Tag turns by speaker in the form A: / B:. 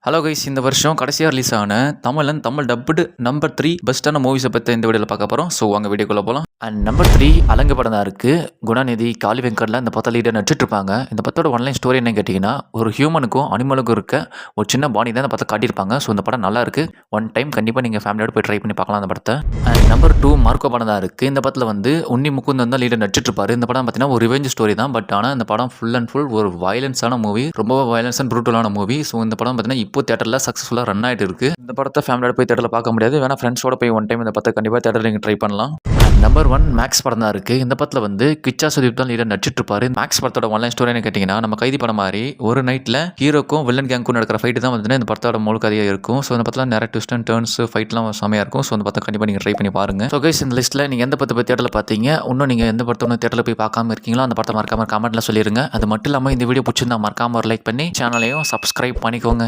A: Hello guys, இந்த வருஷம் கடைசியாக ரிலீஸ் ஆன தமிழ் டப்புடு நம்பர் 3 பெஸ்ட்டான மூவிஸை பற்றி இந்த வீடியோவில் பார்க்க போகிறோம். ஸோ வாங்க வீடியோக்குள்ளே போகலாம். அண்ட் நம்பர் 3 அலங்கு படம் தான் இருக்குது. குணாநிதி, காளி வெங்கட்லாம் இந்த படத்தை லீடர் நடிச்சிட்டு இருப்பாங்க. இந்த படத்தோட ஒன்லைன் ஸ்டோரி என்ன கேட்டிங்கன்னா, ஒரு ஹியூமனுக்கும் அனிமலுக்கும் இருக்க ஒரு சின்ன பாணி தான் இந்த படத்தை காட்டியிருப்பாங்க. ஸோ இந்த படம் நல்லா இருக்குது. ஒன் டைம் கண்டிப்பாக நீங்கள் ஃபேமிலியோட போய் ட்ரை பண்ணி பார்க்கலாம் அந்த படத்தை. அண்ட் நம்பர் 2 மார்க்கோ படம் தான் இருக்குது. இந்த படத்தில் வந்து உன்னி முகுந்தன் தான் லீடர் நடிச்சிட்டு இருப்பாரு. இந்த படம் பார்த்தீங்கன்னா ஒரு ரிவெஞ்ச் ஸ்டோரி தான். பட் ஆனால் இந்த படம் ஃபுல் அண்ட் ஃபுல் ஒரு வயலன்ஸான மூவி, ரொம்ப வயலன்ஸ் அண்ட் ப்ரூட்டலான மூவி. ஸோ இந்த படம் பார்த்தீங்கன்னா இப்போ தேட்டரில் சக்ஸஸ்ஃபுல்லாக ரன் ஆகிட்டு இருக்கு. இந்த படத்தை ஃபேமிலியோட போய் தேட்டரில் பார்க்க முடியாது. வேணா ஃப்ரெண்ட்ஸோட போய் ஒன் டைம் இந்த படத்தை கண்டிப்பாக தேட்டரில் நீங்கள் ட்ரை பண்ணலாம். நம்பர் 1 மேக்ஸ் படம் தான் இருக்குது. இந்த படத்தில் வந்து கிச்சா சுதீப் தான் லீடர் நடிச்சிட்டு இருப்பாரு. மேக்ஸ் படத்தோட ஒன்லைன் ஸ்டோரி என்ன கேட்டிங்கன்னா, நம்ம கைதி படம் மாதிரி ஒரு நைட்டில் ஹீரோக்கும் வில்லன் கேங்க்கும் நடக்கிற ஃபைட்டு தான் வந்து இந்த படத்தோட முழு கதையாக இருக்கும். ஸோ இந்த படத்தில் நிறைய ட்விஸ்ட் அண்ட் டர்ன்ஸ் ஃபைட்லாம் செமையாக இருக்கும். ஸோ இந்த படத்தை கண்டிப்பாக நீங்கள் ட்ரை பண்ணி பாருங்கள். ஸோ கைஸ், இந்த லிஸ்ட்டில் நீங்கள் எந்த படத்தை போய் தேட்டரில் பார்த்தீங்க, இன்னும் நீங்கள் எந்த படத்தை தேட்டரில் போய் பார்க்காம இருக்கீங்களோ அந்த படத்தை மறக்காம கமெண்ட்டில் சொல்லிடுங்க. அது மட்டும் இல்லாமல் இந்த வீடியோ பிடிச்சிருந்தா மறக்காம ஒரு லைக் பண்ணி சேனலையும் சப்ஸ்கிரைப் பண்ணிக்கோங்க.